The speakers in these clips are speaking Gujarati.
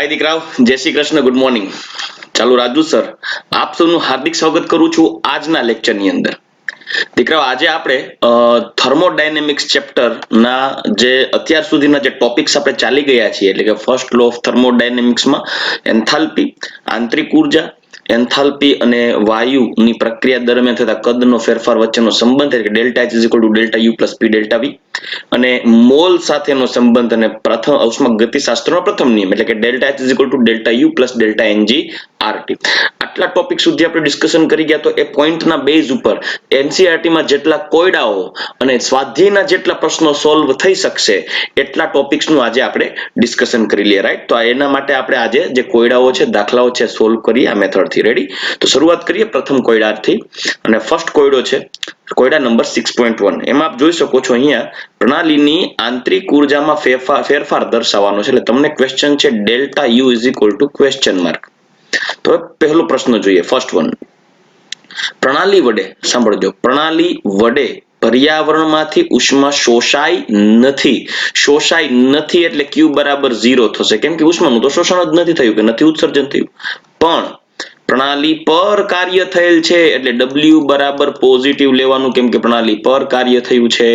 हाय દીકરાઓ, જય શ્રી કૃષ્ણ, ગુડ મોર્નિંગ. ચાલો રાજુ સર, આપ સૌનું હાર્દિક સ્વાગત કરું છું આજના લેક્ચરની અંદર. દીકરાઓ, આજે આપણે થર્મોડાયનેમિક્સ ચેપ્ટરના જે અત્યાર સુધીના જે ટોપિક્સ આપણે ચાલી ગયા છીએ, એટલે કે ફર્સ્ટ લો ઓફ થર્મોડાયનેમિક્સમાં એન્થાલ્પી, આંતરિક ઉર્જા, એન્થાલ્પી અને વાયુની પ્રક્રિયા દરમિયાન થતા કદનો ફેરફાર વચ્ચેનો સંબંધ, એટલે કે delta H is equal to delta U plus P delta V, અને મોલ સાથેનો સંબંધ અને પ્રથમ ઉષ્મા ગતિશાસ્ત્રનો પ્રથમ નિયમ, એટલે કે delta H is equal to delta U plus delta NG RT. આટલા ટોપિક સુધી આપણે ડિસ્કશન કરી ગયા. તો એ પોઈન્ટના બેઝ ઉપર એનસીઆરટીમાં જેટલા કોયડાઓ અને સ્વાધ્યાયના જેટલા પ્રશ્નો સોલ્વ થઈ શકશે એટલા ટોપિક્સનું આજે આપણે ડિસ્કશન કરી લઈએ, રાઈટ? તો એના માટે આપણે આજે જે કોયડાઓ છે, દાખલાઓ છે, સોલ્વ કરીએ આ મેથડથી. રેડી? તો શરૂઆત કરીએ પ્રથમ કોયડાથી. અને ફર્સ્ટ કોયડો છે કોયડા નંબર 6.1. એમાં આપ જોઈ શકો છો અહીંયા પ્રણાલીની આંતરિક ઉર્જામાં ફેરફાર દર્શાવવાનો છે. એટલે તમને ક્વેશ્ચન છે delta U is equal two question mark. તો પહેલો પ્રશ્ન જોઈએ, ફર્સ્ટ વન. પ્રણાલી વડે, સાંભળજો, પ્રણાલી વડે પર્યાવરણમાંથી ઉષ્મા શોષાય નથી એટલે Q બરાબર 0 થશે. કેમ કે ઉષ્માનું તો શોષણ જ નથી થયું, કે નથી ઉત્સર્જન થયું. પણ પ્રણાલી પર કાર્ય થયેલ છે એટલે W બરાબર પોઝિટિવ લેવાનું, કેમ કે પ્રણાલી પર કાર્ય થયું છે.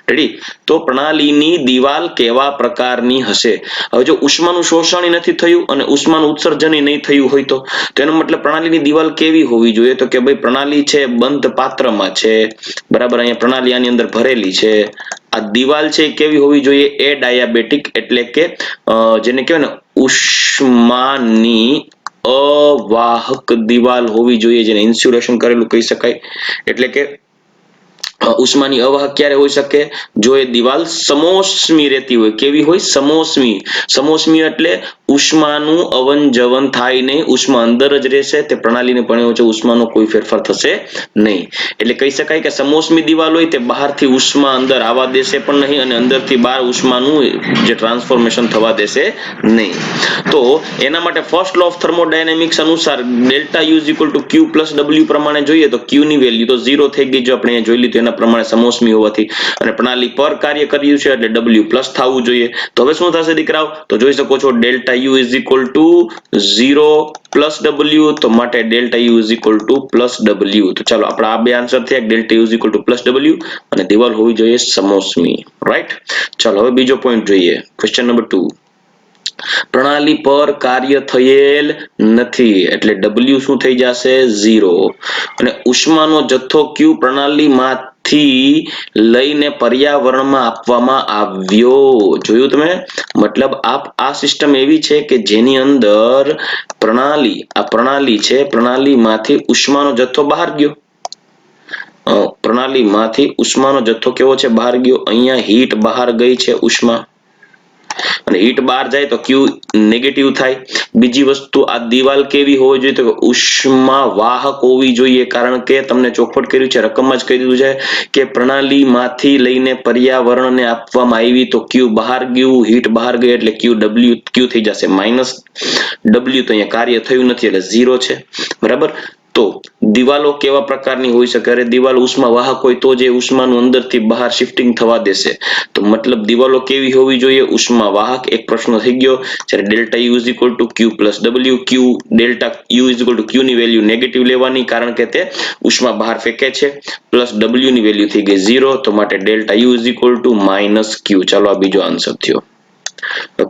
રેડી? તો પ્રણાલીની દિવાલ કેવા પ્રકારની હશે? હવે જો ઉષ્માનું શોષણ નથી થયું અને ઉષ્માનું ઉત્સર્જન નહીં થયું હોય તો એનો મતલબ પ્રણાલીની દિવાલ કેવી હોવી જોઈએ? તો કે ભાઈ પ્રણાલી છે બંધ પાત્રમાં છે, બરાબર. અહીંયા પ્રણાલી આની અંદર ભરેલી છે. આ દિવાલ છે કેવી હોવી જોઈએ? એ ડાયાબેટિક, એટલે કે જેને કહેવાય ને ઉષ્માની અવાહક દિવાલ હોવી જોઈએ, જેને ઇન્સ્યુલેશન કરેલું કહી શકાય. એટલે કે ઉષ્માની અવાહક ક્યારે હોઈ શકે? જો એ દિવાલ સમોષ્મી રહેતી હોય. કેવી હોય? સમોષ્મી. સમોષ્મી એટલે ઉષ્માનું અવન જવન થાય નહીં, ઉષ્મા અંદર જ રહેશે. તે પ્રણાલીને ભણ્યો છે, ઉષ્માનો કોઈ ફેરફાર થશે નહીં. એટલે કહી શકાય કે સમોષ્મી દિવાલ હોય તે બહારથી ઉષ્મા અંદર આવવા દેશે પણ નહીં, અને અંદરથી બહાર ઉષ્માનું જે ટ્રાન્સફોર્મેશન થવા દેશે નહીં. તો એના માટે ફર્સ્ટ લો ઓફ થર્મોડાયનેમિક્સ અનુસાર delta U is equal to Q plus W પ્રમાણે જોઈએ તો ક્યુ ની વેલ્યુ તો 0 થઈ ગઈ, જો આપણે અહીંયા જોઈ લીધું એના પ્રમાણે સમોષ્મી હોવાથી. અને પ્રણાલી પર કાર્ય કર્યું છે એટલે W પ્લસ થવું જોઈએ. તો હવે શું થશે દીકરાઓ? તો જોઈ શકો છો delta U is equal to 0 plus W, તો માટે delta U is equal two plus W. તો ચાલો આપણા આ બે આન્સર થયા, delta U is equal two plus W અને દિવાલ હોવી જોઈએ સમોષ્મી. રાઈટ? ચાલો હવે બીજો પોઈન્ટ જોઈએ, ક્વેશ્ચન નંબર 2. પ્રણાલી પર કાર્ય થયેલ નથી એટલે W શું થઈ જશે? 0. અને ઉષ્માનો જથ્થો Q પ્રણાલીમાંથી લઈને પર્યાવરણમાં આપવામાં આવ્યો. જોયું તમે? મતલબ આ સિસ્ટમ એવી છે કે જેની અંદર પ્રણાલી છે, પ્રણાલીમાંથી ઉષ્માનો જથ્થો બહાર ગયો. પ્રણાલીમાંથી ઉષ્માનો જથ્થો કેવો છે? બહાર ગયો. અહીંયા હીટ બહાર ગઈ છે, ઉષ્મા. અને હીટ બહાર જાય તો Q નેગેટિવ થાય. બીજી વસ્તુ, આ દિવાલ કેવી હોવી જોઈએ? તો ઉષ્મા વાહક હોવી જોઈએ, કારણ કે તમને ચોખવટ કર્યું છે, રકમમાં જ કહી દીધું છે કે પ્રણાલીમાંથી લઈને પર્યાવરણને આપવામાં આવી તો Q બહાર ગયું, હીટ બહાર ગઈ એટલે Q થઈ જશે માઇનસ W. તો અહીંયા કાર્ય થયું નથી એટલે 0 છે, બરાબર. તો દિવાલો કેવા પ્રકારની હોઈ શકે? અરે દિવાલ ઉષ્મા વાહક હોય તો જે ઉષ્માનું અંદરથી બહાર શિફ્ટિંગ થવા દેશે. તો મતલબ દિવાલો કેવી હોવી જોઈએ? ઉષ્મા વાહક. એક પ્રશ્ન થઈ ગયો. જ્યારે delta U is equal to Q plus W, delta U is equal to Q ની વેલ્યુ નેગેટિવ લેવાની, કારણ કે તે ઉષ્મા બહાર ફેંકે છે, પ્લસ ડબલ્યુ ની વેલ્યુ થઈ ગઈ 0, તો માટે delta U is equal to minus Q. ચાલો આ બીજો આન્સર થયો.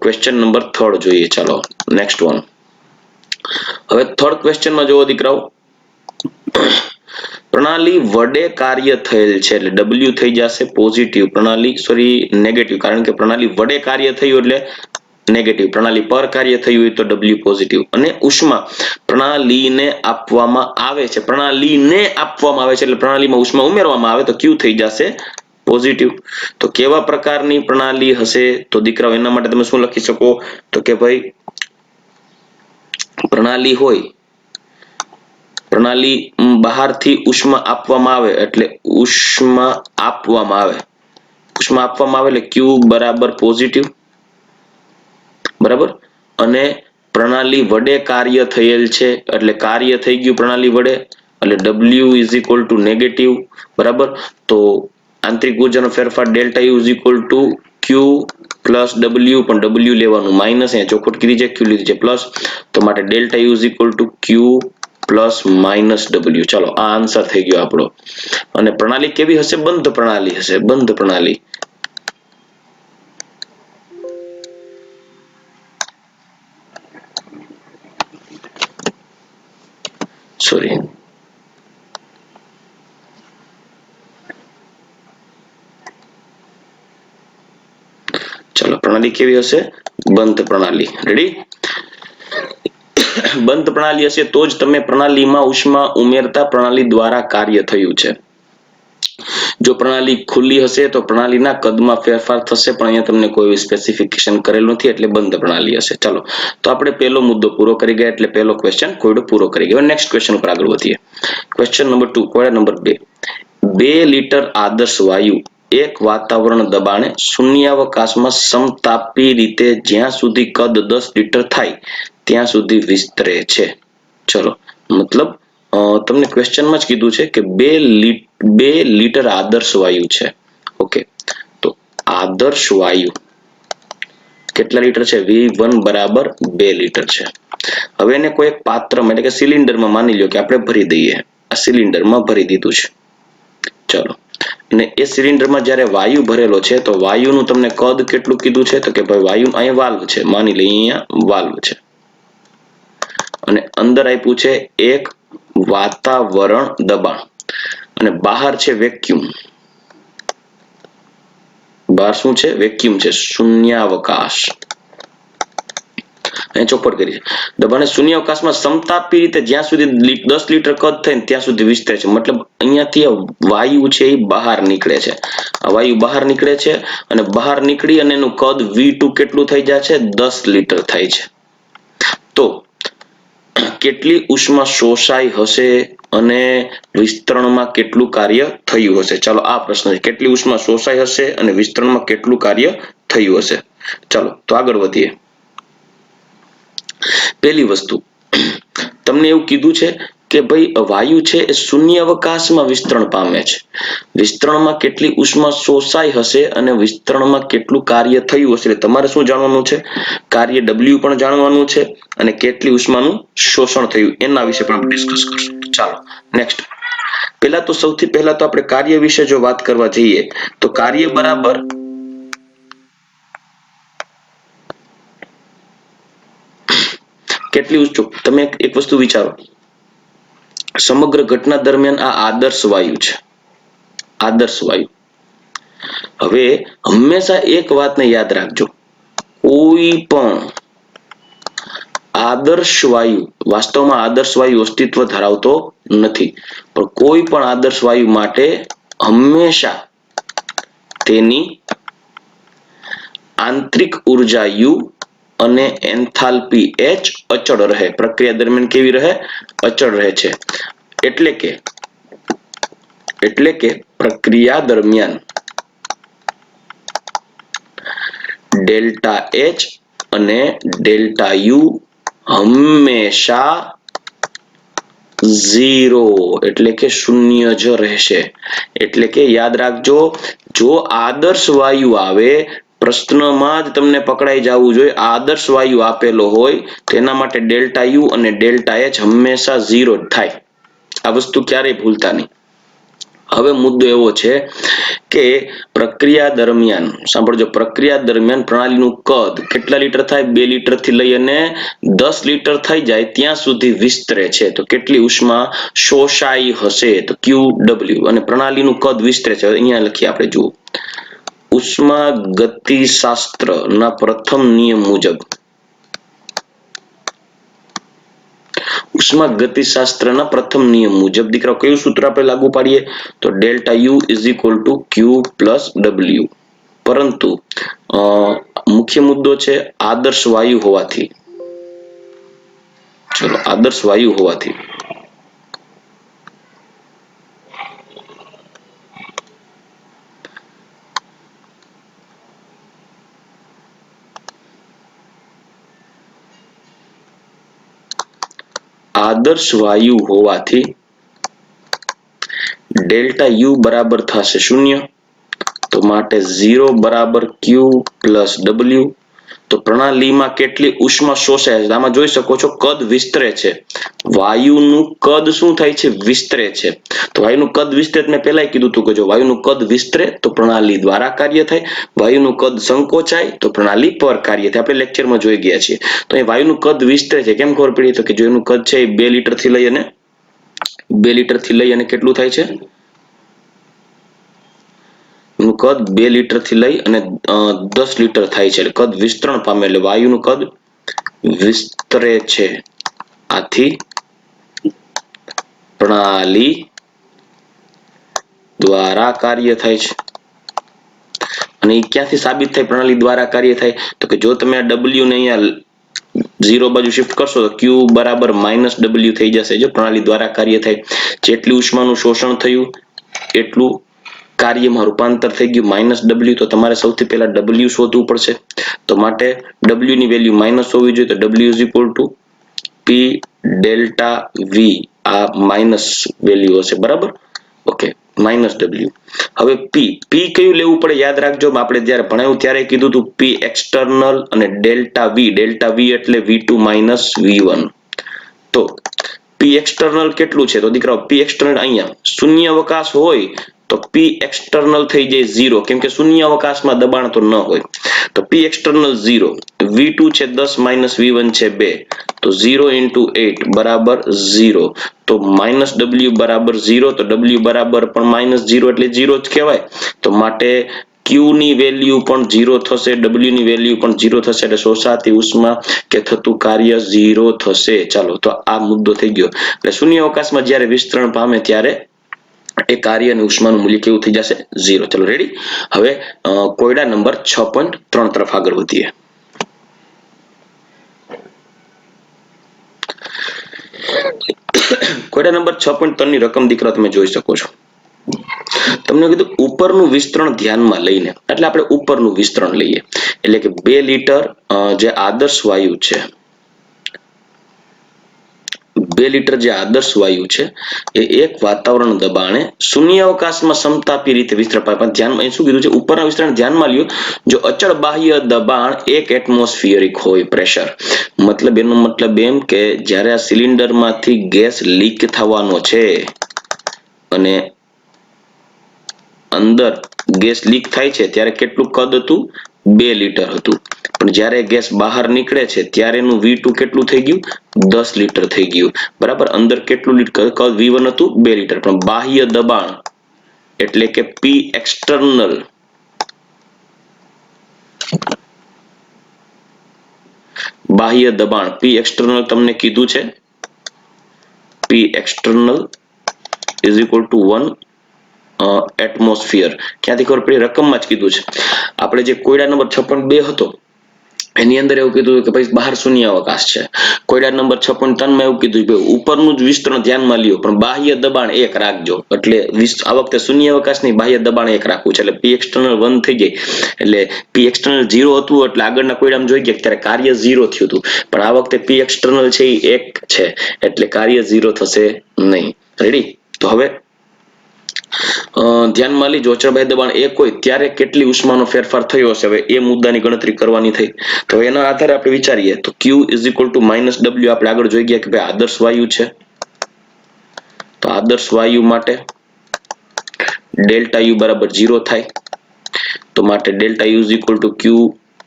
ક્વેશ્ચન નંબર 3 જોઈએ. ચાલો નેક્સ્ટ વન. હવે થર્ડ ક્વેશ્ચનમાં જોવો દીકરાઓ, પ્રણાલી વડે કાર્ય થયેલ છે એટલે W થઈ જશે પોઝિટિવ, નેગેટિવ, કારણ કે પ્રણાલી વડે કાર્ય થયું એટલે નેગેટિવ. પ્રણાલી પર કાર્ય થયું હોય તો W પોઝિટિવ. અને ઉષ્મા પ્રણાલીને આપવામાં આવે છે, એટલે પ્રણાલીમાં ઉષ્મા ઉમેરવામાં આવે તો Q થઈ જશે પોઝિટિવ. તો કેવા પ્રકારની પ્રણાલી હશે? તો દીકરાઓ એના માટે તમે શું લખી શકો? તો કે ભાઈ પ્રણાલી હોય, પ્રણાલી બહારથી ઉષ્મા આપવામાં આવે એટલે ઉષ્મા આપવામાં આવે એટલે Q બરાબર પોઝિટિવ, બરાબર. અને પ્રણાલી વડે કાર્ય થયેલ છે એટલે કાર્ય થઈ ગયું પ્રણાલી વડે એટલે W is equal two negative, બરાબર. તો આંતરિક ઉર્જાનો ફેરફાર delta U is equal to Q plus W, પણ ડબલ્યુ લેવાનું માઇનસ, અહીંયા ચોખવટ કીધી છે, ક્યુ લીધી છે પ્લસ, તો માટે delta U is equal to Q plus minus W. ચાલો આ આન્સર થઈ ગયો આપણો. અને પ્રણાલી કેવી હશે? બંધ પ્રણાલી હશે, બંધ પ્રણાલી. સોરી, ચાલો પ્રણાલી કેવી હશે? બંધ પ્રણાલી. રેડી? બંધ પ્રણાલી હશે તો જ તમે પ્રણાલીમાં ઉષ્મા ઉમેરતા પ્રણાલી દ્વારા કાર્ય થયું છે. જો પ્રણાલી ખુલ્લી હશે તો પ્રણાલીના કદમાં ફેરફાર થશે, પણ અહીંયા તમને કોઈ સ્પેસિફિકેશન કરેલું નથી એટલે બંધ પ્રણાલી હશે. ચાલો તો આપણે પહેલો મુદ્દો પૂરો કરી ગયા, એટલે પહેલો ક્વેશ્ચન કોયડો પૂરો કરી ગયો. નેક્સ્ટ ક્વેશ્ચન ઉપર આગળ વધીએ. ક્વેશ્ચન નંબર 2, કોયડા નંબર 2. 2 લિટર આદર્શ વાયુ એક વાતાવરણ દબાણે શૂન્યાવકાશમાં સમતાપી રીતે જ્યાં સુધી કદ 10 લિટર થાય ત્યાં સુધી વિસ્તરે છે. ચલો મતલબ તમને ક્વેશ્ચનમાં જ કીધું છે કે 2 લિટર આદર્શ વાયુ છે. ઓકે, તો આદર્શ વાયુ કેટલા લિટર છે? V1 બરાબર 2 લિટર છે. હવે એને કોઈ એક પાત્રમાં એટલે કે સિલિન્ડરમાં માની લો કે આપણે ભરી દઈએ. આ સિલિન્ડરમાં ભરી દીધું છે. ચલો, અને એ સિલિન્ડરમાં જ્યારે વાયુ ભરેલો છે તો વાયુનું તમને કદ કેટલું કીધું છે? તો કે ભાઈ વાયુ અહીંયા વાલ્વ છે, માની લઈએ અહીંયા વાલ્વ છે, અને અંદર આપ્યું છે એક વાતાવરણ દબાણ, અને બહાર છે વેક્યુમ. બહાર શું છે? વેક્યુમ છે, શૂન્યાવકાશ. અહીં ચોખવટ કરી છે, દબાણે શૂન્યાવકાશમાં સમતાપી રીતે જ્યાં સુધી 10 લિટર કદ થાય ને ત્યાં સુધી વિસ્તરે છે. મતલબ અહીંયાથી વાયુ છે એ બહાર નીકળે છે. આ વાયુ બહાર નીકળે છે, અને બહાર નીકળી અને એનું કદ V2 કેટલું થઈ જાય છે? 10 લિટર થાય છે. તો કેટલી ઉષ્મા શોષાઈ હશે અને વિસ્તરણમાં કેટલું કાર્ય થયું હશે? ચાલો આ પ્રશ્ન છે, કેટલી ઉષ્મા શોષાઈ હશે અને વિસ્તરણમાં કેટલું કાર્ય થયું હશે? ચાલો તો આગળ વધીએ. પહેલી વસ્તુ, તમને એવું કીધું છે કે ભાઈ વાયુ છે એ શૂન્ય અવકાશમાં વિસ્તરણ પામે છે. વિસ્તરણમાં કેટલી ઉષ્મા શોષાઈ હશે અને વિસ્તરણમાં કેટલું કાર્ય થયું હશે? એટલે તમારે શું જાણવાનું છે? કાર્ય W પણ જાણવાનું છે, અને કેટલી ઉષ્માનું શોષણ થયું એના વિશે પણ આપણે ડિસ્કસ કરશું. ચાલો નેક્સ્ટ. સૌથી પહેલા તો આપણે કાર્ય વિશે જો વાત કરવા જઈએ તો કાર્ય બરાબર કેટલી ઉષ્મા, તમે એક વસ્તુ વિચારો, સમગ્ર ઘટના દરમિયાન આ આદર્શ વાયુ છે, આદર્શ વાયુ. હવે હંમેશા એક વાતને યાદ રાખજો, કોઈ પણ આદર્શ વાયુ, વાસ્તવમાં આદર્શ વાયુ અસ્તિત્વ ધરાવતો નથી, પણ કોઈ પણ આદર્શ વાયુ માટે હંમેશા તેની આંતરિક ઉર્જા U અને એન્થાલ્પી H અચળ રહે. પ્રક્રિયા દરમિયાન કેવી રહે? અચળ રહે છે. એટલે કે પ્રક્રિયા દરમિયાન ડેલ્ટા H અને ડેલ્ટા U હંમેશા 0 એટલે કે શૂન્ય જ રહેશે. એટલે કે યાદ રાખજો, જો આદર્શ વાયુ આવે, પ્રશ્નમાં જ તમને પકડાઈ જવું જોઈએ, આદર્શ વાયુ આપેલો હોય તેના માટે ડેલ્ટા U અને ડેલ્ટા H હંમેશા 0 જ થાય. આ વસ્તુ ક્યારેય ભૂલતા નહીં. હવે મુદ્દો એવો છે કે પ્રક્રિયા દરમિયાન, સાંભળજો, પ્રક્રિયા દરમિયાન પ્રણાલીનું કદ કેટલા લિટર થાય? 2 લિટર થી લઈ અને 10 લિટર થઈ જાય ત્યાં સુધી વિસ્તરે છે. તો કેટલી ઉષ્મા શોષાઈ હશે? તો QW. અને પ્રણાલીનું કદ વિસ્તરે છે. અહીંયા લખીએ આપણે, જુઓ, ઉષ્મા ગતિશાસ્ત્રના પ્રથમ નિયમ મુજબ, ઉષ્મા ગતિશાસ્ત્રના પ્રથમ નિયમ મુજબ દીકરાઓ કયું સૂત્ર આપણે લાગુ પાડીએ? તો delta U is equal two Q plus W. પરંતુ મુખ્ય મુદ્દો છે આદર્શ વાયુ હોવાથી, ચલો આદર્શ વાયુ હોવાથી ડેલ્ટા U બરાબર થશે 0, તો માટે 0 બરાબર Q પ્લસ W. તો પ્રણાલીમાં કેટલી ઉષ્મા શોષાય છે આમાં જોઈ શકો છો કદ વિસ્તરે છે. વાયુનું કદ શું થાય છે? વિસ્તરે છે. તો વાયુનું કદ વિસ્તરે મેં પહેલા કીધું હતું કે જો વાયુનું કદ વિસ્તરે તો પ્રણાલી દ્વારા કાર્ય થાય, વાયુનું કદ સંકોચાય તો પ્રણાલી પર કાર્ય થાય. આપણે લેક્ચરમાં જોઈ ગયા છીએ. તો અહીં વાયુનું કદ વિસ્તરે છે કેમ ખબર પડી? તો કે જો એનું કદ છે એ 2 લીટરથી લઈ અને કેટલું થાય છે? નું કદ 2 લીટરથી લઈ અને 10 લીટર થાય છે. એટલે કદ વિસ્તરણ પામે એટલે વાયુનું કદ વિસ્તરે છે. આથી પ્રણાલી દ્વારા કાર્ય થાય છે. અને એ ક્યાંથી સાબિત થાય પ્રણાલી દ્વારા કાર્ય થાય? તો કે જો તમે આ W ને અહીંયા 0 બાજુ શિફ્ટ કરશો તો Q બરાબર -W થઈ જશે. જો પ્રણાલી દ્વારા કાર્ય થાય, જેટલી ઉષ્માનું શોષણ થયું એટલું કાર્યમાં રૂપાંતર થઈ ગયું -W. તો તમારે સૌથી પહેલા W શોધવું પડશે. તો માટે W ની વેલ્યુ માઇનસ હોવી જોઈએ. તો W is equal two P delta V. આ માઇનસ વેલ્યુ હશે બરાબર. Okay -W. હવે P કયું લેવું પડે યાદ રાખજો. આપણે જ્યારે ભણાવ્યું ત્યારે કીધું હતું P એક્સટર્નલ અને ડેલ્ટા V એટલે V2 V1. તો P એક્સટર્નલ કેટલું છે? તો દીકરાઓ P એક્સટર્નલ અહીંયા શૂન્ય અવકાશ હોય તો P એક્સટર્નલ થઈ જાય 0 કેમ કે શૂન્ય અવકાશમાં દબાણ તો ન હોય. તો P એક્સટર્નલ 0, V2 છે 10 V1 છે 2. તો 0 into 8 બરાબર 0. તો -W બરાબર 0. તો W બરાબર પણ -0 એટલે 0 જ કહેવાય. તો માટે Q ની વેલ્યુ પણ 0 થશે, W ની વેલ્યુ પણ 0 થશે. એટલે શોષાતી ઉષ્મા કે થતું કાર્ય 0 થશે. ચાલો તો આ મુદ્દો થઈ ગયો. એટલે શૂન્ય અવકાશમાં જ્યારે વિસ્તરણ પામે ત્યારે એ કાર્ય અને ઉષ્માનું મૂલ્ય કેવું થઈ જશે? 0. ચલો રેડી. હવે કોયડા નંબર 6.3 તરફ આગળ વધીએ. કોયડા નંબર 6.3 ની રકમ દીકરા તમે જોઈ શકો છો. તમને કીધું ઉપરનું વિસ્તરણ ધ્યાનમાં લઈને, એટલે આપણે ઉપરનું વિસ્તરણ લઈએ. એટલે કે 2 લીટર જે આદર્શ વાયુ છે, 2 લીટર જે આદર્શ વાયુ છે એ એક વાતાવરણ દબાણે શૂન્ય અવકાશમાં સમતાપી રીતે વિસ્તરણ પામે. પણ ધ્યાનમાં અહીં શું કીધું છે? ઉપરના વિસ્તરણ ધ્યાનમાં લ્યો. જો અચળ બાહ્ય દબાણ 1 એટમોસ્ફિયરિક હોય પ્રેશર, મતલબ એનો મતલબ એમ કે જ્યારે આ સિલિન્ડરમાંથી ગેસ લીક થવાનો છે અને અંદર ગેસ લીક થાય છે ત્યારે કેટલું કદ હતું? 2 લીટર હતું. પણ જ્યારે ગેસ બહાર નીકળે છે ત્યારે એનું V2 કેટલું થઈ ગયું? 10 લીટર થઈ ગયું બરાબર. અંદર કેટલું કદ V1 હતું? 2 લીટર. પણ બાહ્ય દબાણ એટલે કે P એક્સટર્નલ બાહ્ય દબાણ P એક્સટર્નલ તમને કીધું છે. P external is equal two 1 atmosphere. ક્યાંથી ખબર પડી? રકમમાં જ કીધું છે. આપણે જે કોયડા નંબર 6.2 હતો એની અંદર એવું કીધું કે ભાઈ બહાર શૂન્ય અવકાશ છે. કોયડા નંબર 6.3 માં એવું કીધું કે ઉપરનું જ વિસ્તરણ ધ્યાનમાં લ્યો પણ બાહ્ય દબાણ 1 રાખજો. એટલે આ વખતે શૂન્ય અવકાશ નહીં, બાહ્ય દબાણ 1 રાખવું છે. એટલે P એક્સટર્નલ 1 થઈ જાય. એટલે P એક્સટર્નલ 0 હતું એટલે આગળના કોયડામાં જોઈ ગયા ત્યારે કાર્ય 0 થયું હતું. પણ આ વખતે P એક્સટર્નલ છે એ 1 છે એટલે કાર્ય 0 થશે નહીં. રેડી. તો હવે ધ્યાનમાં લીજો અચળ બાહ્ય દબાણ 1 હોય ત્યારે કેટલી ઉષ્માનો ફેરફાર થયો હશે? હવે એ મુદ્દાની ગણતરી કરવાની થઈ. તો એના આધારે આપણે વિચારીએ તો Q is equal two -W. આપણે આગળ જોઈ ગયા કે ભાઈ આદર્શ વાયુ છે. તો આદર્શ વાયુ માટે ડેલ્ટા U બરાબર 0 થાય. તો માટે delta U is equal two Q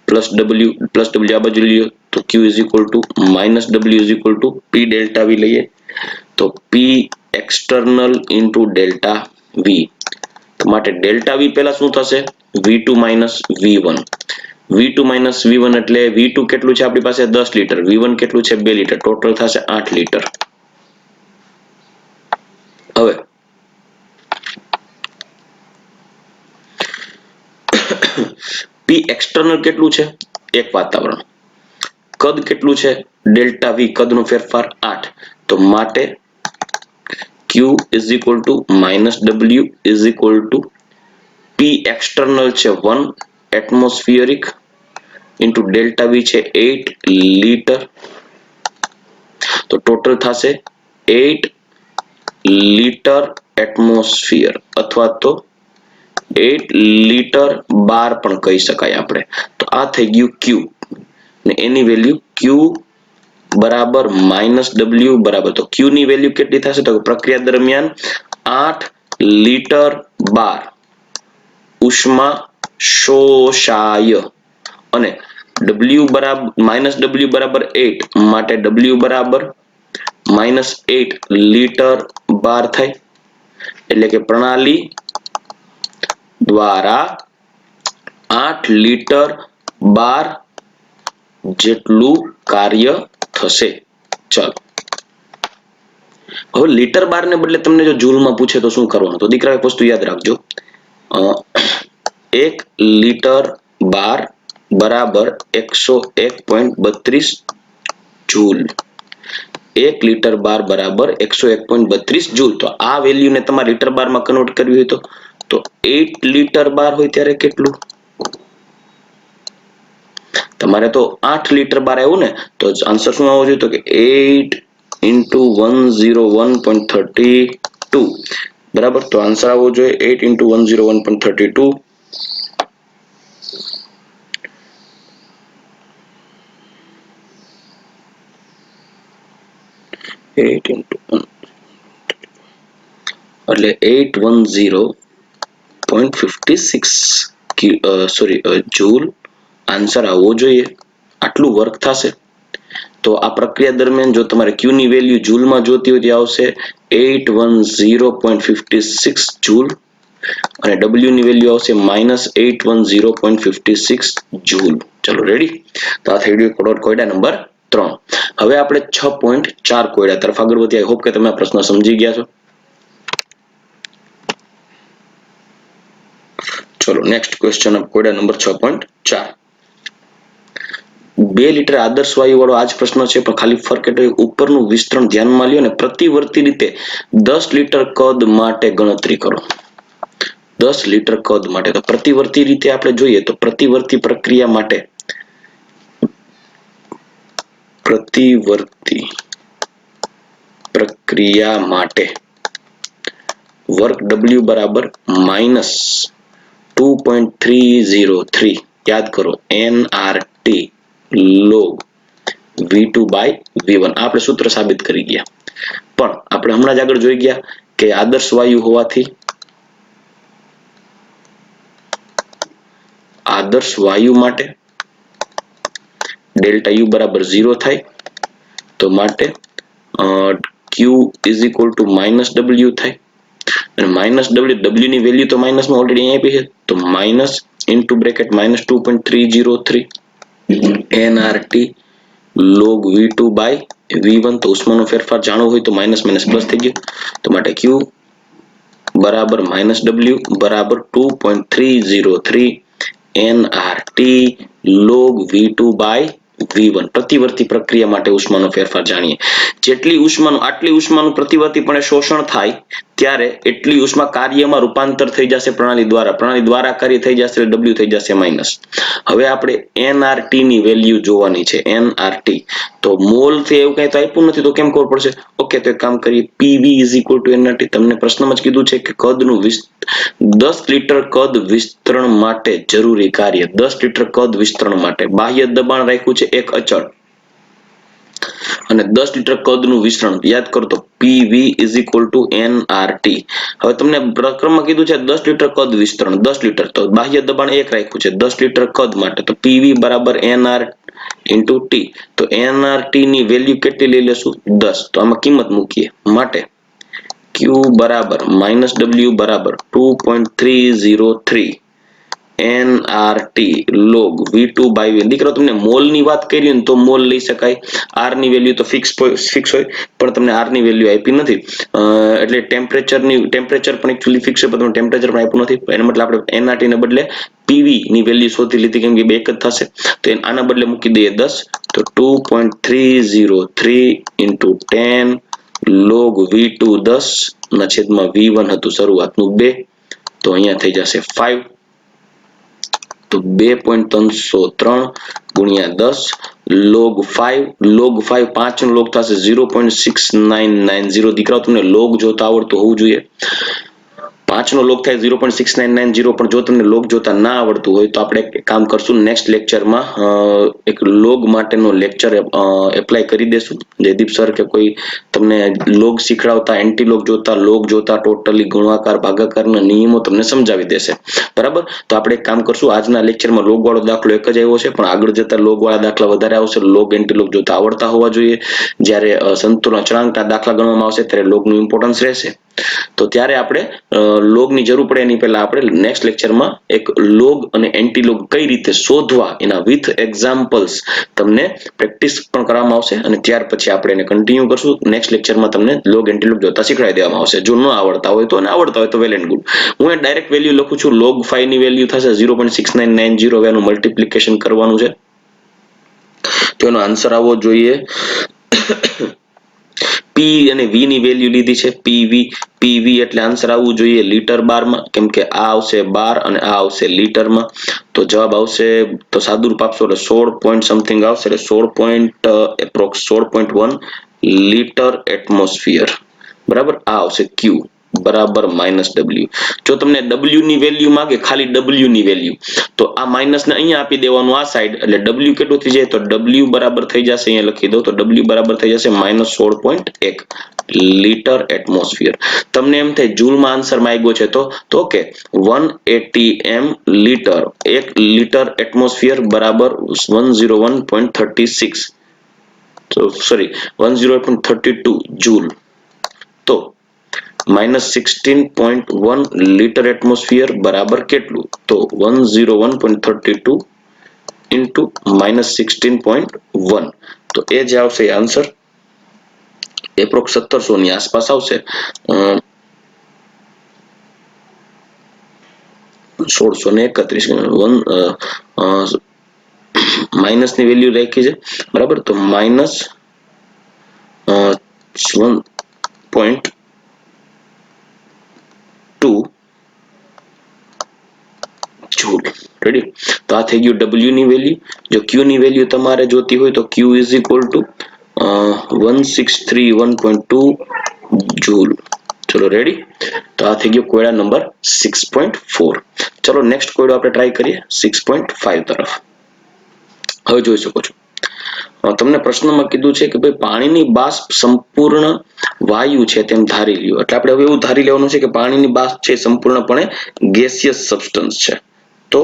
plus W આ બાજુ લઈએ તો Q is equal two -W is equal two P delta V લઈએ તો P external into delta V. તો માટે ડેલ્ટા V પહેલા શું થશે? V2 V1. V2 V1 એટલે V2 કેટલું છે આપણી પાસે? 10 લીટર. V1 કેટલું છે? 2 લીટર. ટોટલ થશે 8 લીટર. હવે P એક્સટર્નલ કેટલું છે? એક વાતાવરણ. કદ કેટલું છે? ડેલ્ટા V કદનો ફેરફાર 8. તો માટે Q is equal to -W is equal to P external છે 1 atmospheric into delta V છે 8 લીટર. તો ટોટલ થશે 8 લીટર એટમોસ્ફિયર અથવા તો 8 લીટર બાર પણ કહી શકાય આપણે. તો આ થઈ ગયું ક્યુ ને એની વેલ્યુ ક્યુ બરાબર -w બરાબર, તો ક્યુ ની વેલ્યુ કેટલી થશે તો પ્રક્રિયા દરમિયાન 8 લીટર બાર ઉષ્મા શોષાય અને w બરાબર -w બરાબર 8 માટે w બરાબર -8 લીટર બાર થાય, એટલે કે પ્રણાલી દ્વારા 8 લીટર બાર જેટલું કાર્ય થશે. ચાલો હવે લીટર બાર ને બદલે તમને જો જૂલમાં પૂછે તો શું કરવાનું, તો દીકરા એક વસ્તુ યાદ રાખજો, 1 લીટર બાર બરાબર 101.32 જૂલ. 1 લીટર બાર બરાબર 101.32 જૂલ. તો આ વેલ્યુને તમારે લીટર બારમાં કન્વર્ટ કરવી હોય તો 8 લીટર બાર હોય ત્યારે કેટલું, તમારે તો 8 લીટર બાર આવ્યું ને, તો આન્સર શું આવવો જોઈએ, તો કે 8 into 101.32 બરાબર. તો આન્સર આવવો જોઈએ 8 into 101.32. 8 into 1 એટલે 810.56 જૂલ આન્સર આવવો જોઈએ. આટલું વર્ક થશે. તો આ પ્રક્રિયા દરમિયાન જો તમારે ક્યુ ની વેલ્યુ જૂલમાં જોતી હોય તો આવશે 810.56 જૂલ અને w ની વેલ્યુ આવશે -810.56 જૂલ. ચલો રેડી. તો આ થઈ ગયું કોયડા નંબર 3. હવે આપણે 6.4 કોયડા તરફ આગળ વધીએ. આઈ હોપ કે તમે આ પ્રશ્ન સમજી ગયા છો. ચલો નેક્સ્ટ ક્વેશ્ચન કોયડા નંબર 6.4. 2 લીટર આદર્શ વાયુ વાળો આ જ પ્રશ્ન છે, પણ ખાલી ફરક એટલે ઉપરનું વિસ્તરણ ધ્યાનમાં લ્યો અને પ્રતિવર્તી રીતે 10 લીટર કદ માટે ગણતરી કરો. 10 લીટર કદ માટે. તો પ્રતિવર્તી રીતે આપણે જોઈએ તો પ્રતિવર્તી પ્રક્રિયા માટે વર્ક W બરાબર -2.303 યાદ કરો nRT log V2 by V1 આપણે સૂત્ર સાબિત કરી ગયા. પણ આપણે હમણાં જ આગળ જોઈ ગયા કે આદર્શ વાયુ હોવાથી આદર્શ વાયુ માટે ડેલ્ટા U બરાબર 0 થાય, તો માટે Q is equal to -W થાય અને -W ની વેલ્યુ તો માઇનસમાં ઓલરેડી અહીં આપી છે, તો minus into bracket -2.303 nRT log V2 by V1. તો ઉષ્માનો ફેરફાર જાણવો હોય તો માઇનસ માઇનસ પ્લસ થઈ ગયો, તો માટે Q બરાબર -W બરાબર 2.303 nRT log V2 by V1. પ્રતિવર્તી પ્રક્રિયા માટે ઉષ્માનો ફેરફાર જાણીએ. જેટલી ઉષ્માનું આટલી ઉષ્માનું પ્રતિવર્તીપણે શોષણ થાય ત્યારે એટલી ઉષ્મા કાર્યમાં રૂપાંતર થઈ જશે પ્રણાલી દ્વારા કાર્ય થઈ જશે એટલે W થઈ જશે માઇનસ. હવે આપણે nRT ની વેલ્યુ જોવાની છે. nRT તો મોલ થી એવું કઈ તો આપ્યું નથી, તો કેમ ખબર પડશે? ઓકે, તો એક કામ કરીએ, PV is equal to nRT. તમને પ્રશ્નમાં જ કીધું છે કે કદનું 10 લીટર કદ વિસ્તરણ માટે જરૂરી કાર્ય. 10 લીટર કદ વિસ્તરણ માટે બાહ્ય દબાણ રાખ્યું છે એક અચળ અને 10 લીટર કદનું વિસ્તરણ યાદ કરો તો PV is equal to nRT. હવે તમને પ્રકરણમાં કીધું છે 10 લીટર કદ વિસ્તરણ 10 લીટર, તો બાહ્ય દબાણ એક રાખ્યું છે 10 લીટર કદ માટે, તો PV બરાબર nR into T. તો nRT ની વેલ્યુ કેટલી લઈ લેશું? 10. તો આમાં કિંમત મૂકીએ, માટે Q બરાબર -W બરાબર 2.303 nRT log V2 by V1. દીકરો તમને મોલ ની વાત કરી ને તો મોલ લઈ શકાય, R ની વેલ્યુ તો ફિક્સ હોય, પણ તમને R ની વેલ્યુ આપી નથી, એટલે ટેમ્પરેચર પણ એકચ્યુઅલી ફિક્સ હોય, પણ ટેમ્પરેચર પણ આપ્યું નથી. એના મતલબ આપણે nRT ને બદલે PV ની વેલ્યુ શોધી લીધી, કેમ કે બે એક જ થશે, તો આના બદલે મૂકી દઈએ 10. તો 2.303 into 10 log V2 10 ના છેદમાં V1 હતું શરૂઆતનું 2, તો અહીંયા થઈ જશે 5. તો 2.303 ગુણ્યા 10 log 5 5 નો log થશે 0.6990. દીકરાઓ તમને log જોતા આવડતું હોવું જોઈએ. 5 નો log થાય 0.6990 પણ જો તમને log જોતા ના આવડતું હોય તો આપણે એક કામ કરશું નેક્સ્ટ લેક્ચરમાં એક log માટેનો લેક્ચર એપ્લાય કરી દેશું જયદીપ સર કે કોઈ તમને log શીખડાવતા એન્ટી log જોતા log જોતા ટોટલી ગુણાકાર ભાગાકારના નિયમો તમને સમજાવી દેશે બરાબર તો આપણે એક કામ કરશું આજના લેક્ચરમાં log વાળો દાખલો એક જ આવ્યો છે પણ આગળ જતા log વાળા દાખલા વધારે આવશે log એન્ટી log જોતા આવડતા હોવા જોઈએ જ્યારે સંતુલન અચળાંકના દાખલા ગણવામાં આવશે ત્યારે log નું ઇમ્પોર્ટન્સ રહેશે તો ત્યારે આપણે log ની જરૂર પડે એની પહેલા આપણે નેક્સ્ટ લેક્ચરમાં એક log અને એન્ટી log કઈ રીતે શોધવા એના વિથ એક્ઝામ્પલ્સ તમને પ્રેક્ટિસ પણ કરવામાં આવશે અને ત્યાર પછી આપણે એને કન્ટિન્યુ કરશું નેક્સ્ટ લેક્ચરમાં તમને log એન્ટી log જોતા શીખવાડી દેવામાં આવશે જો ન આવડતા હોય તો અને આવડતા હોય તો વેલ એન્ડ ગુડ હું એ ડાયરેક્ટ વેલ્યુ લખું છું log 5 ની વેલ્યુ થશે 0.6990 એનું મલ્ટિપ્લિકેશન કરવાનું છે તો એનો આન્સર આવવો જોઈએ P અને V ની વેલ્યુ લીધી છે PV એટલે આન્સર આવવું જોઈએ લીટર બારમાં કેમ કે આ આવશે બાર અને આ આવશે લીટરમાં તો જવાબ આવશે તો સાદુરૂપ આપશો એટલે 16 પોઈન્ટ સમથિંગ આવશે એટલે 16.1 લીટર એટમોસ્ફિયર બરાબર આ આવશે Q બરાબર -W જો તમને W ની વેલ્યુ માંગે ખાલી W ની વેલ્યુ તો આ માઇનસ ને અહીંયા આપી દેવાનું આ સાઈડ એટલે W કેટલું થઈ જાય તો W બરાબર થઈ જશે અહીંયા લખી દો તો W બરાબર થઈ જશે -16.1 લીટર એટમોસ્ફિયર તમને એમ થાય જૂલમાં આન્સર માંગ્યો છે તો કે 180 m લીટર 1 લીટર એટમોસ્ફિયર બરાબર 101.36 તો સોરી 101.32 જૂલ તો -16.1 લીટર એટમોસ્ફિયર બરાબર કેટલું તો 101.32 into -16.1 તો એ જ આવશે આન્સર એપ્રોક્સ 1700 ની આસપાસ આવશે 1631 માઇનસ ની વેલ્યુ રાખી છે બરાબર તો -1.2 જૂલ રેડી તો આ થઈ ગયું W ની વેલ્યુ જો Q ની વેલ્યુ તમારે જોતી હોય તો Q is equal to 1631.2 joule ચલો રેડી તો આ થઈ ગયો કોયડા નંબર 6.4 ચલો નેક્સ્ટ કોયડો આપણે ટ્રાય કરીએ 6.5 તરફ હવે જોઈ શકો છો તમને પ્રશ્નમાં કીધું છે કે ભાઈ પાણીની બાષ્પ સંપૂર્ણ વાયુ છે તેમ ધારી લ્યો એટલે આપણે હવે એવું ધારી લેવાનું છે કે પાણીની બાષ્પ છે સંપૂર્ણપણે ગેસિયસ સબસ્ટન્સ છે તો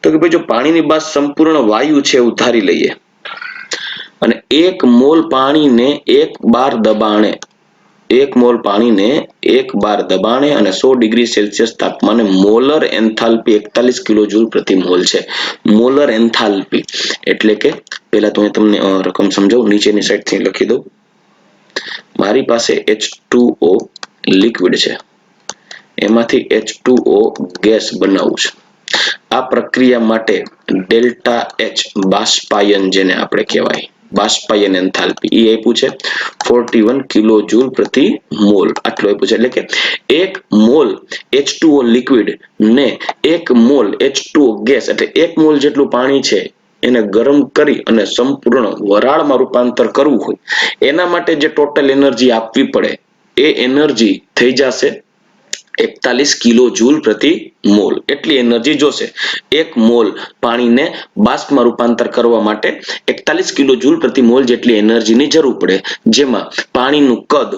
કે ભાઈ જો પાણીની બાષ્પ સંપૂર્ણ વાયુ છે એવું ધારી લઈએ અને 1 મોલ પાણીને 1 બાર દબાણે 1 મોલ પાણીને 1 બાર દબાણે અને 100 ડિગ્રી સેલ્સિયસ તાપમાને મોલર એન્થાલ્પી 41 કિલોજૂલ પ્રતિ મોલ છે મોલર એન્થાલ્પી એટલે કે પહેલા તો હું તમને રકમ સમજાવું નીચેની સાઈડ થી લખી દઉં મારી પાસે H2O લિક્વિડ છે એમાંથી H2O ગેસ બનાવવું છે આ પ્રક્રિયા માટે ડેલ્ટા H બાષ્પાયન જેને આપણે કહેવાય બાષ્પાયન એન્થાલ્પી એ આપ્યું છે 41 કિલોજૂલ પ્રતિ મોલ આટલું આપ્યું છે એટલે કે 1 મોલ H2O લિક્વિડ ને 1 મોલ H2O ગેસ એટલે 1 મોલ જેટલું પાણી છે એને ગરમ કરી અને સંપૂર્ણ વરાળમાં રૂપાંતર કરવું હોય એના માટે જે ટોટલ એનર્જી આપવી પડે એ એનર્જી થઈ જશે 41 કિલોજૂલ પ્રતિ મોલ એટલી એનર્જી જોશે 1 મોલ પાણીને બાષ્પમાં રૂપાંતર કરવા માટે 41 કિલોજૂલ પ્રતિ મોલ જેટલી એનર્જીની જરૂર પડે જેમાં પાણીનું કદ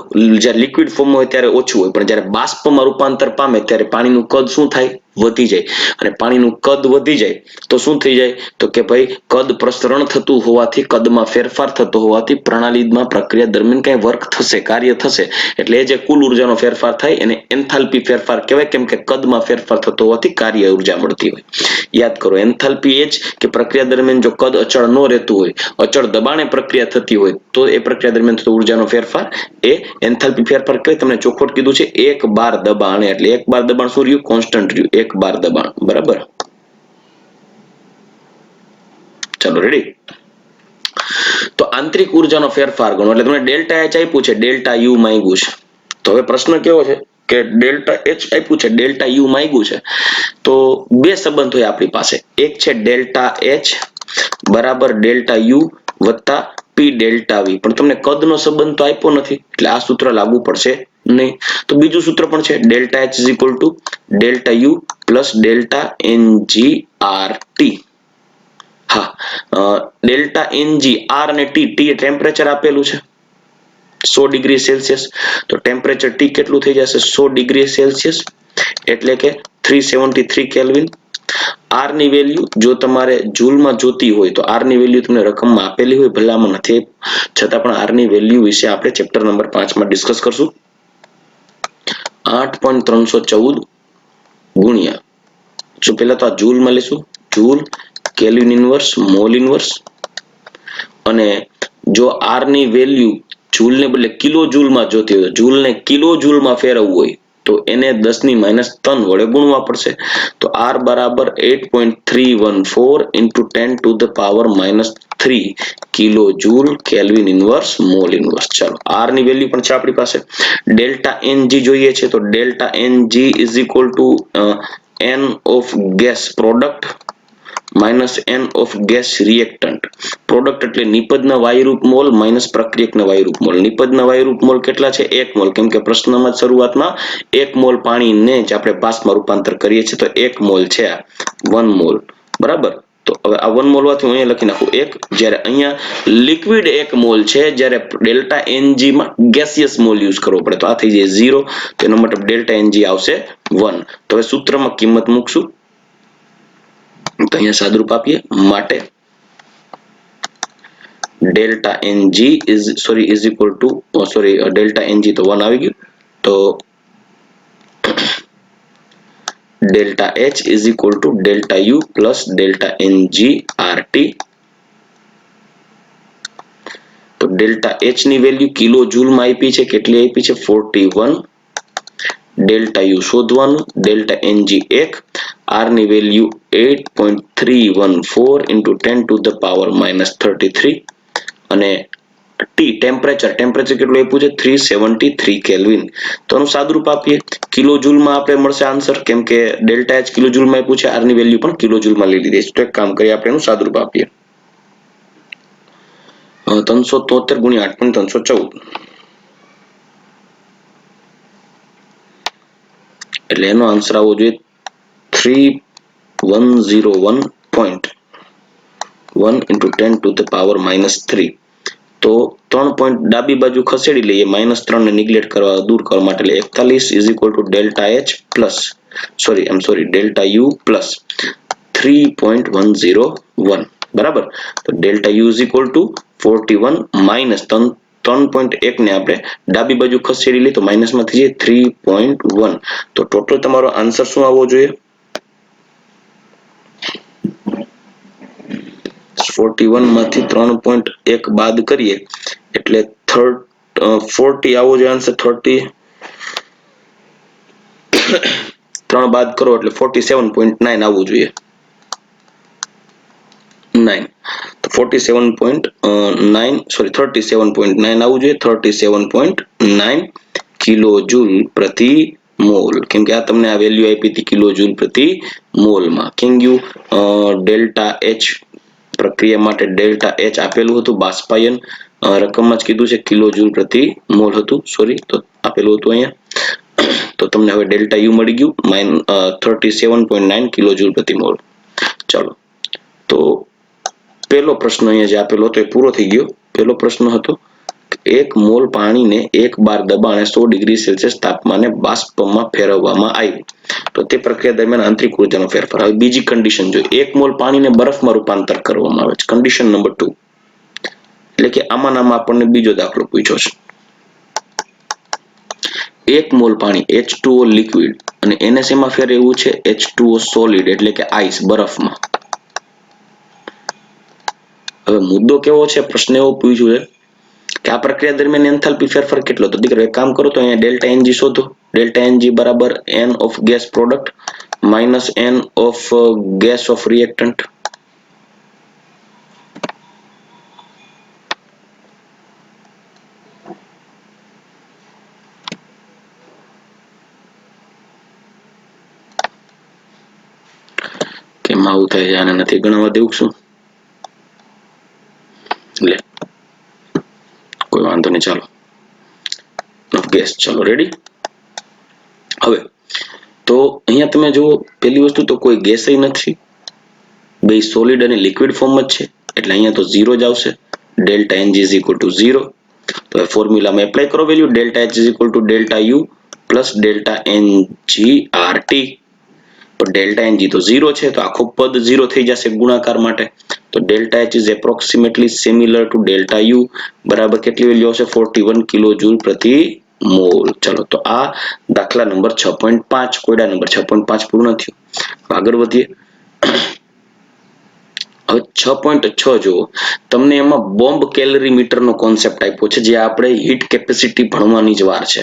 જ્યારે લિક્વિડ ફોર્મમાં હોય ત્યારે ઓછું હોય પણ જ્યારે બાષ્પમાં રૂપાંતર પામે ત્યારે પાણીનું કદ શું થાય વધી જાય અને પાણીનું કદ વધી જાય તો શું થઈ જાય તો કે ભાઈ કદ પ્રસરણ થતું હોવાથી કદમાં ફેરફાર થતો હોવાથી પ્રણાલીમાં પ્રક્રિયા દરમિયાન કઈ વર્ક થશે કાર્ય થશે એટલે એ જે કુલ ઉર્જાનો ફેરફાર થાય એને એન્થાલ્પી ફેરફાર કહેવાય કેમ કે કદમાં ફેરફાર થતો હોવાથી કાર્ય ઉર્જા મળતી હોય યાદ કરો એન્થાલ્પી એ જ કે પ્રક્રિયા દરમિયાન જો કદ અચળ ન રહેતું હોય અચળ દબાણે પ્રક્રિયા થતી હોય તો એ પ્રક્રિયા દરમિયાન થતો ઉર્જાનો ફેરફાર એ એન્થાલ્પી ફેરફાર કહેવાય તમને ચોખવટ કીધું છે 1 બાર દબાણે એટલે 1 બાર દબાણ શું રહ્યું કોન્સ્ટન્ટ રહ્યું 1 બાર દબાણ બરાબર ચલો રેડી તો આંતરિક ઉર્જાનો ફેરફાર ગણો એટલે તમને ડેલ્ટા H આપ્યું છે ડેલ્ટા U માંગ્યું છે તો હવે પ્રશ્ન કેવો છે કે ડેલ્ટા H આપ્યું છે ડેલ્ટા U માંગ્યું છે તો બે સંબંધ હોય આપણી પાસે એક છે ડેલ્ટા H બરાબર ડેલ્ટા U વત્તા P ડેલ્ટા V પણ તમને કદનો સંબંધ તો આપ્યો નથી એટલે આ સૂત્ર લાગુ પડશે નહીં. તો બીજું સૂત્ર પણ છે, delta H is equal to delta U plus delta NG R T. હા, ડેલ્ટા એનજી આર અને ટી, ટી એ ટેમ્પરેચર આપેલું છે 100 ડિગ્રી સેલ્સિયસ. તો ટેમ્પરેચર ટી કેટલું થઈ જશે? 100 ડિગ્રી સેલ્સિયસ, એટલે કે 373 કેલ્વિન. આર ની વેલ્યુ જો તમારે જૂલમાં જોતી હોય તો આર ની વેલ્યુ તમને રકમમાં આપેલી હોય, ભલે આમાં નથી છતાં પણ આર ની વેલ્યુ વિશે આપણે ચેપ્ટર નંબર 5 માં ડિસ્કસ કરશું. 8.314 ગુણ્યા, જો પહેલા તો આ જૂલમાં લેશું, joule, kelvin inverse, mole inverse. અને જો આર ની વેલ્યુ જૂલને બદલે કિલો જૂલમાં જોતી હોય, જૂલને કિલો જૂલમાં ફેરવવું હોય તો એને 10⁻³ વડે ગુણવા પડશે. તો આર બરાબર 8.314 into 10⁻³ kilo joule kelvin inverse mole inverse. ચાલો, આર ની વેલ્યુ પણ છે આપણી પાસે. ડેલ્ટા એનજી જોઈએ છે તો delta NG is equal to N of gas product minus N of gas reactant. Product એટલે નિપજના વાયુરૂપ મોલ માઇનસ પ્રક્રિયકના વાયુરૂપ મોલ. નિપજના વાયુરૂપ મોલ કેટલા છે? 1 મોલ, કેમ કે પ્રશ્નમાં શરૂઆતમાં 1 મોલ પાણીને જ આપણે બાષ્પમાં રૂપાંતર કરીએ છીએ, તો 1 મોલ છે આ 1 મોલ. બરાબર. તો હવે આ 1 મોલ હોવાથી હું અહીંયા લખી નાખું 1, જ્યારે અહીંયા લિક્વિડ 1 મોલ છે, જ્યારે ડેલ્ટા એનજી માં ગેસિયસ મોલ યુઝ કરવો પડે, તો આ થઈ જાય 0. તો એનો મતલબ ડેલ્ટા એનજી આવશે 1. તો હવે સૂત્રમાં કિંમત મૂકશું, તો અહીંયા સાદુરૂપ આપીએ, માટે delta NG is equal to delta NG તો 1 આવી ગયું, તો delta H is equal to delta U plus delta NG R T. તો ડેલ્ટા એચ ની વેલ્યુ કિલો જૂલમાં આપી છે, કેટલી આપી છે? 41. ડેલ્ટા યુ શોધવાનું, ડેલ્ટા એનજી 1, આર ની વેલ્યુ 8.314 into 10⁻³ અને ટી ટેમ્પરેચર કેટલું આપ્યું છે? 373 કેલ્વિન. તો આનું સાદુરૂપ આપીએ, કિલો જૂલમાં આપણે મળશે આન્સર, કેમ કે ડેલ્ટા એચ કિલો જૂલમાં આપ્યું છે, આર ની વેલ્યુ પણ કિલો જૂલમાં લઈ લીધી છે. તો એક કામ કરીએ, આપણે એનું સાદુરૂપ આપીએ, 373 ગુણ્યા 8.314, એટલે એનો આન્સર આવવો જોઈએ 3101.1 into 10⁻³ તો 3 પોઈન્ટ ડાબી બાજુ ખસેડી લઈએ, -3 ને નિગ્લેક્ટ કરવા, દૂર કરવા માટે, એટલે 41 is equal to delta H plus delta U plus 3.101. બરાબર. તો delta U is equal two 41 minus 3.1 ને આપણે ડાબી બાજુ ખસેડી લઈએ તો માઇનસમાં થઈ જાય 3.1. તો ટોટલ તમારો આન્સર શું આવવો જોઈએ? 41 માંથી 3.1 બાદ કરીએ એટલે 40 આવવો જોઈએ આન્સર. 30 3 બાદ કરો એટલે 47.9 આવવું જોઈએ. 9 તો 37.9 આવવું જોઈએ. 37.9 કિલો જૂલ પ્રતિ મોલ, કેમ કે આ તમને આ વેલ્યુ આપી હતી કિલો જૂલ પ્રતિ મોલમાં. કેંગ્યુ ડેલ્ટા એચ પ્રક્રિયા માટે ડેલ્ટા એચ આપેલું હતું, બાષ્પાયન રકમમાં જ કીધું છે, કિલો જૂલ પ્રતિ મોલ હતું, તો આપેલું હતું અહીંયા. તો તમને હવે ડેલ્ટા યુ મળી ગયું 37.9 કિલો જૂલ પ્રતિ મોલ. ચાલો, તો પહેલો પ્રશ્ન અહીંયા જે આપેલો હતો એ પૂરો થઈ ગયો. પહેલો પ્રશ્ન હતો 1 મોલ પાણીને 1 બાર દબાણે 100 ડિગ્રી સેલ્સિયસ તાપમાને બાષ્પમાં ફેરવવામાં આવ્યું, તો તે પ્રક્રિયા દરમિયાન આંતરિક ઉર્જાનો ફેરફાર. હવે બીજી કન્ડિશન જોઈએ, 1 મોલ પાણીને બરફમાં રૂપાંતર કરવામાં આવે છે, કન્ડિશન નંબર 2. એટલે કે આમાં આપણને બીજો દાખલો પૂછ્યો છે. 1 મોલ પાણી H2O લિક્વિડ અને એને શેમાં ફેરવવું છે? H2O સોલિડ એટલે કે આઈસ, બરફમાં. હવે મુદ્દો કેવો છે? પ્રશ્ન એવો પૂછ્યો છે કે આ પ્રક્રિયા દરમિયાન એન્થાલ્પી ફેરફાર કેટલો? તો દીકરો એક કામ કરો, તો અહીંયા ડેલ્ટા એનજી શોધો. ડેલ્ટા એનજી બરાબર N of gas product minus N of gas of reactant. કેમ આવું થાય છે? આને નથી ગણવા દેવું શું? લે, કોઈ વાંધો નહીં, ચાલો ગેસ. ચલો રેડી. હવે તો અહીંયા તમે જુઓ, પહેલી વસ્તુ તો કોઈ ગેસ નથી, બે સોલિડ અને લિક્વિડ ફોર્મ જ છે, એટલે અહીંયા તો 0 જ આવશે. Delta NG is equal to 0. તો એ ફોર્મ્યુલામાં એપ્લાય કરો value, delta H is equal to delta U plus delta NG RT. તો ડેલ્ટા એનજી તો 0 છે, તો આખો પદ 0 થઈ જશે ગુણાકાર માટે. તો delta H is approximately similar two delta you બરાબર કેટલી વેલ્યુ આવશે? 41 કિલો જૂલ પ્રતિ મોલ. ચલો તો આ દાખલા નંબર 6.5 કોયડા નંબર 6.5 પૂર્ણ થયો. આગળ વધીએ. હવે 6.6 જુઓ, તમને એમાં બોમ્બ કેલરી મીટરનો કોન્સેપ્ટ આપ્યો છે, જે આપણે હીટ કેપેસિટી ભણવાની જ વાર છે.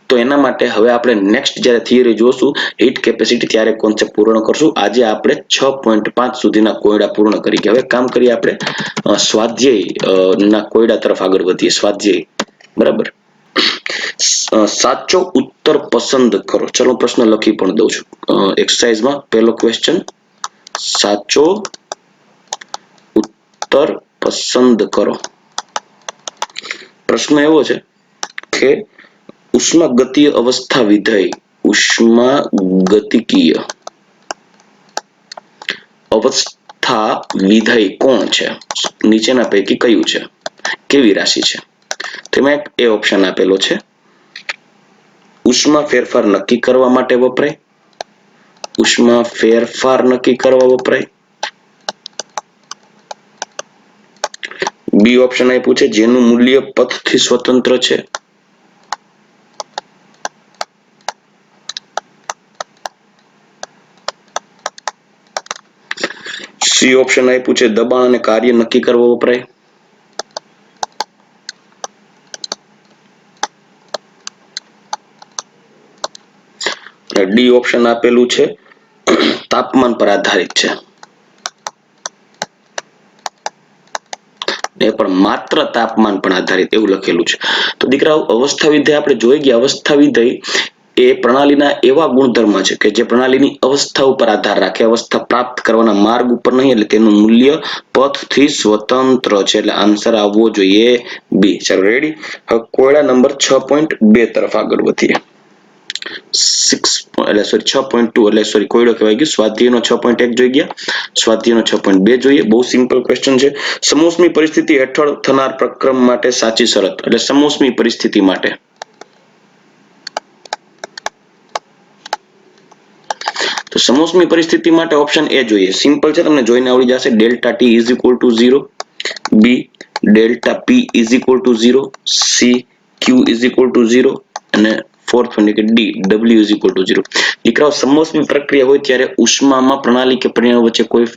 તો એના માટે હવે આપણે નેક્સ્ટ જ્યારે થિયરી જોશું હીટ કેપેસિટી ત્યારે કોન્સેપ્ટ પૂર્ણ કરશું. આજે આપણે 6.5 સુધીના કોયડા પૂર્ણ કરી. હવે કામ કરીએ, આપણે સ્વાધ્યાય ના કોયડા તરફ આગળ વધીએ. સ્વાધ્યાય બરાબર. સાચો ઉત્તર પસંદ કરો. ચલો પ્રશ્ન લખી પણ દઉં છું. એક્સરસાઇઝમાં પહેલો ક્વેશ્ચન, સાચો ઉત્તર પસંદ કરો. પ્રશ્ન એવો છે કે ઉષ્માગતીય અવસ્થા વિધેય, ઉષ્માગતિકીય અવસ્થા વિધેય કોણ છે? નીચેના પૈકી કયું છે? કેવી રાશિ છે? તેમાં એક એ ઓપ્શન આપેલો છે, ઉષ્મા ફેરફાર નક્કી કરવા માટે વપરાય, ઉષ્મા ફેરફાર નક્કી કરવા વપરાય. બી ઓપ્શન આપ્યું છે, જેનું મૂલ્ય પથથી સ્વતંત્ર છે. સી ઓપ્શન આપ્યું છે, દબાણ અને કાર્ય નક્કી કરવા વપરાય. ડી ઓપ્શન આપેલું છે, તાપમાન પર આધારિત છે. એ પણ માત્ર તાપમાન પર આધારિત એવું લખેલું છે. તો દીકરાઓ, અવસ્થા વિધેય આપણે જોઈ ગયા. અવસ્થા વિધેય એ પ્રણાલીના એવા ગુણધર્મ છે કે જે પ્રણાલીની અવસ્થા ઉપર આધાર રાખે, અવસ્થા પ્રાપ્ત કરવાના માર્ગ ઉપર નહીં. એટલે તેનું મૂલ્ય પથથી સ્વતંત્ર છે. એટલે આન્સર આવવો જોઈએ બી. ચાલો રેડી. હવે કોયડા નંબર 6.2 તરફ આગળ વધીએ. 6.2 કોયડો કહેવાય ગયો. સ્વાધ્યાયનો 6.1 જોઈ ગયા, સ્વાધ્યાયનો 6.2 જોઈએ. બહુ સિમ્પલ ક્વેશ્ચન છે. સમોષ્મી પરિસ્થિતિ હેઠળ થનાર પ્રક્રમ માટે સાચી શરત. એટલે સમોષ્મી પરિસ્થિતિ માટે તો સમોષ્મી પરિસ્થિતિ માટે ઓપ્શન એ જોઈએ. સિમ્પલ છે, તમને જોઈને આવડી જશે. Delta T is equal to 0, B delta P is equal to 0, C Q is equal to 0 અને ફોર્થ વન કે D W is equal to 0. દીકરાઓ, સમોષ્મી પ્રક્રિયા હોય ત્યારે ઉષ્મામાં પ્રણાલી કે પરિણામ વચ્ચે કોઈ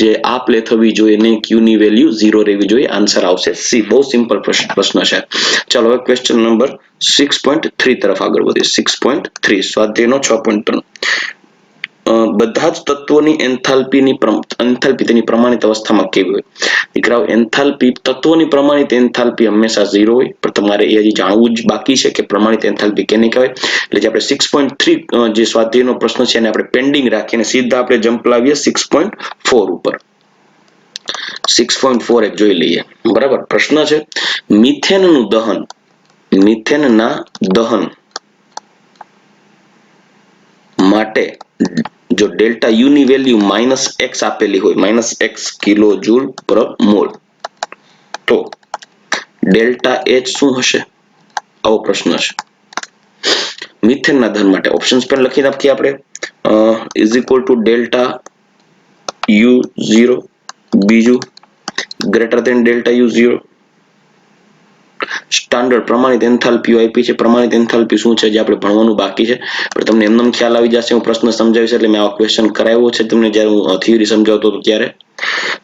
જે આપ લે થવી જોઈએ નહીં, ક્યુ ની વેલ્યુ 0 રહેવી જોઈએ. આન્સર આવશે સી. બહુ સિમ્પલ પ્રશ્ન છે. ચાલો હવે ક્વેશ્ચન નંબર 6.3 તરફ આગળ વધીએ. 6.3 સ્વાધ્યાયનો 6.3. બધા જ તત્વોની એન્થાલ્પી તેની પ્રમાણિત અવસ્થામાં કેવી હોય? દીકરાઓ, એન્થાલ્પી તત્વોની પ્રમાણિત એન્થાલ્પી હંમેશા 0 હોય, પણ તમારે એ હજી જાણવું જ બાકી છે કે પ્રમાણિત એન્થાલ્પી કેને કહેવાય. એટલે જે આપણે 6.3 જે સ્વાધ્યાયનો પ્રશ્ન છે એને આપણે પેન્ડિંગ રાખીને સીધા આપણે જમ્પ લાવીએ 6.4 ઉપર. 6.4 એક જોઈ લઈએ. બરાબર. પ્રશ્ન છે, મિથેનનું દહન, મિથેનના દહન માટે જો ડેલ્ટા યુ ની વેલ્યુ -x આપેલી હોય, -x કિલો જૂલ પર મોલ, તો ડેલ્ટા એચ શું હશે? આવો પ્રશ્ન છે. મિથેનના દહન માટે ઓપ્શન્સ પણ લખી નાખીએ આપણે. Is equal to delta U 0, બીજું greater than delta U 0. Standard પ્રમાણિત એન્થાલ્પીઓ આપી છે. પ્રમાણિત એન્થાલ્પી શું છે જે આપણે ભણવાનું બાકી છે, પણ તમને એમનેમ ખ્યાલ આવી જશે. હું પ્રશ્ન સમજાવીશ એટલે મેં આ ક્વેશ્ચન કરાવ્યો છે તમને જ્યારે હું થિયરી સમજાવતો હતો ત્યારે.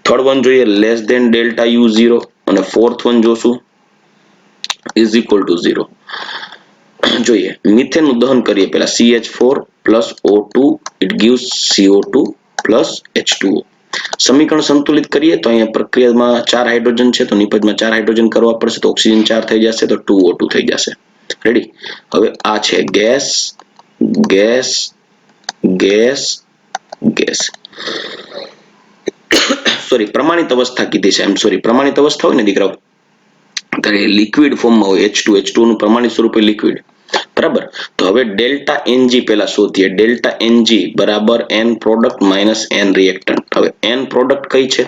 થર્ડ વન જોઈએ, લેસ ધેન ડેલ્ટા યુ 0 અને ફોર્થ વન જોશું ઇઝ ઇક્વલ ટુ 0. જોઈએ, મિથેનનું દહન કરીએ પહેલા. CH4 plus O2 it gives CO2 plus H2O. સમીકરણ સંતુલિત કરીએ તો અહીંયા પ્રક્રિયામાં 4 હાઇડ્રોજન છે, તો નિપજમાં 4 હાઇડ્રોજન કરવા પડશે, તો ઓક્સિજન 4 થઈ જશે, તો 2O2 થઈ જશે. રેડી. હવે આ છે gas, gas, gas, gas. Sorry, પ્રમાણિત અવસ્થા કીધી છે. પ્રમાણિત અવસ્થા હોય ને દીકરાઓ, ત્યારે લિક્વિડ ફોર્મમાં હોય. H2 નું પ્રમાણિત સ્વરૂપ લિક્વિડ. બરાબર. તો હવે ડેલ્ટા એનજી પેલા શોધીએ. ડેલ્ટા એનજી બરાબર N product minus N reactant. હવે એન પ્રોડક્ટ કઈ છે?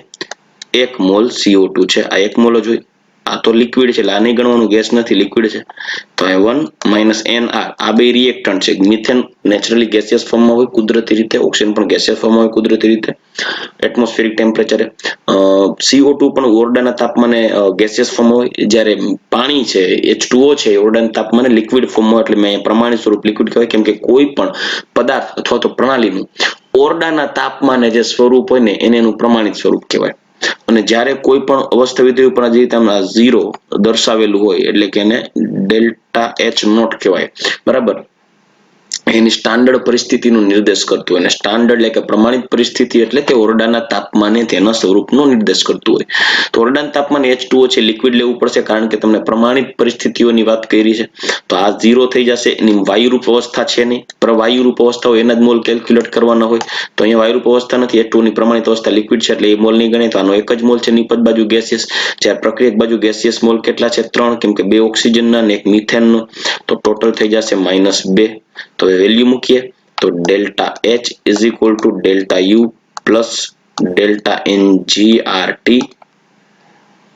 1 મોલ CO2 છે. આ 1 મોલ જ હોય. આ તો લિક્વિડ છે એટલે આ નહીં ગણવાનું, ગેસ નથી, લિક્વિડ છે. તો એ 1 માઇનસ NR, આ બે રિએક્ટન્ટ છે. મિથેન નેચરલી ગેસિયસ ફોર્મમાં હોય કુદરતી રીતે, ઓક્સિજન પણ ગેસિયસ ફોર્મમાં હોય કુદરતી રીતે એટમોસ્ફિરિક ટેમ્પરેચરે. CO2 પણ ઓરડાના તાપમાને ગેસિયસ ફોર્મમાં હોય, જ્યારે પાણી છે H2O છે ઓરડાના તાપમાને લિક્વિડ ફોર્મમાં, એટલે મેં પ્રમાણિત સ્વરૂપ લિક્વિડ કહેવાય, કેમ કે કોઈ પણ પદાર્થ અથવા તો પ્રણાલીનું ઓરડાના તાપમાને જે સ્વરૂપ હોય ને એને એનું પ્રમાણિત સ્વરૂપ કહેવાય. અને જ્યારે કોઈ પણ અવસ્થા વિધેય ઉપર જે તમને 0 દર્શાવેલું હોય એટલે કે એને ડેલ્ટા H નોટ કહેવાય. બરાબર. એની સ્ટાન્ડર્ડ પરિસ્થિતિનો નિર્દેશ કરતું હોય. અને સ્ટાન્ડર્ડ એટલે કે પ્રમાણિત પરિસ્થિતિ એટલે કે ઓરડાના તાપમાને તેના સ્વરૂપનો નિર્દેશ કરતું હોય. તો ઓરડાના તાપમાને H2O છે લિક્વિડ લેવું પડશે, કારણ કે તમને પ્રમાણિત પરિસ્થિતિઓની વાત કરી છે. તો આ 0 થઈ જશે. એની વાયુરૂપ અવસ્થા છે નહીં, વાયુરૂપ અવસ્થા હોય એના જ મોલ કેલ્ક્યુલેટ કરવાના હોય. તો અહીંયા વાયુરૂપ અવસ્થા નથી, H2O ની પ્રમાણિત અવસ્થા લિક્વિડ છે એટલે એ મોલ નહીં ગણે. તો આનો એક જ મોલ છે નિપજ બાજુ ગેસિયસ. જ્યારે પ્રક્રિયક બાજુ ગેસિયસ મોલ કેટલા છે? 3, કેમ કે 2 ઓક્સિજનના અને 1 મિથેનનો. તો ટોટલ થઈ જશે -2. તો વેલ્યુ મૂકીએ તો delta H is equal to delta U plus delta NGRT.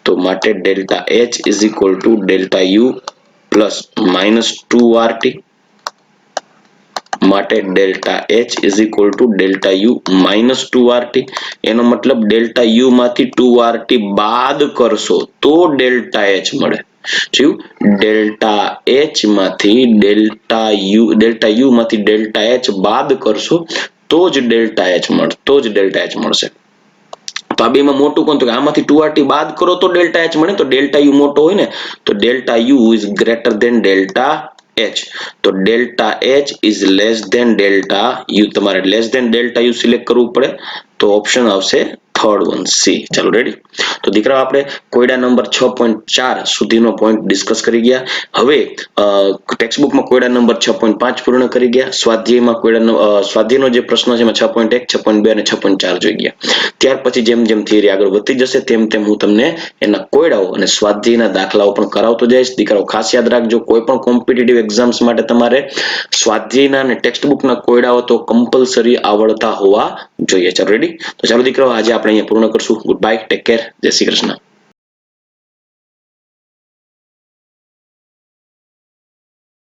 તો માટે delta H is equal to delta U plus -2RT. માટે delta H is equal to delta U -2RT. એનો મતલબ ડેલ્ટા U માંથી 2RT બાદ કરશો તો ડેલ્ટા H મળે. ડેલ્ટા H માંથી ડેલ્ટા U માંથી ડેલ્ટા H બાદ કરશો તો જ ડેલ્ટા H મળશે. તો આ બેમાં મોટું કોણ? તો આમાંથી 2RT બાદ કરો તો ડેલ્ટા H મળે. તો ડેલ્ટા U મોટો હોય ને, તો delta U is greater than delta H. તો delta H is less than delta U. તમારે less than delta U select કરવું પડે. તો ઓપ્શન આવશે થર્ડ વન, સી. ચાલો રેડી. તો દીકરાઓ આપણે કોયડા નંબર 6.4 સુધીનો પોઈન્ટ ડિસ્કસ કરી ગયા. હવે ટેક્સ્ટબુકમાં કોયડા નંબર 6.5 પૂર્ણ કરી ગયા. સ્વાધ્યાયનો જે પ્રશ્ન છે એમાં 6.1, 6.2 અને 6.4 જોઈ ગયા. ત્યાર પછી જેમ જેમ થિયરી આગળ વધતી જશે તેમ તેમ હું તમને એના કોયડાઓ અને સ્વાધ્યાયના દાખલાઓ પણ કરાવતો જઈશ. દીકરાઓ ખાસ યાદ રાખજો, કોઈ પણ કોમ્પિટિટિવ એક્ઝામ્સ માટે તમારે સ્વાધ્યાયના અને ટેક્સ્ટબુકના કોયડાઓ તો કમ્પલસરી આવડતા હોવા જોઈએ. ચાલો રેડી. તો ચાલો દીકરાઓ આજે આપણે અહીંયા પૂર્ણ કરશું. ગુડ બાય, ટેક કેર, જય શ્રી કૃષ્ણ.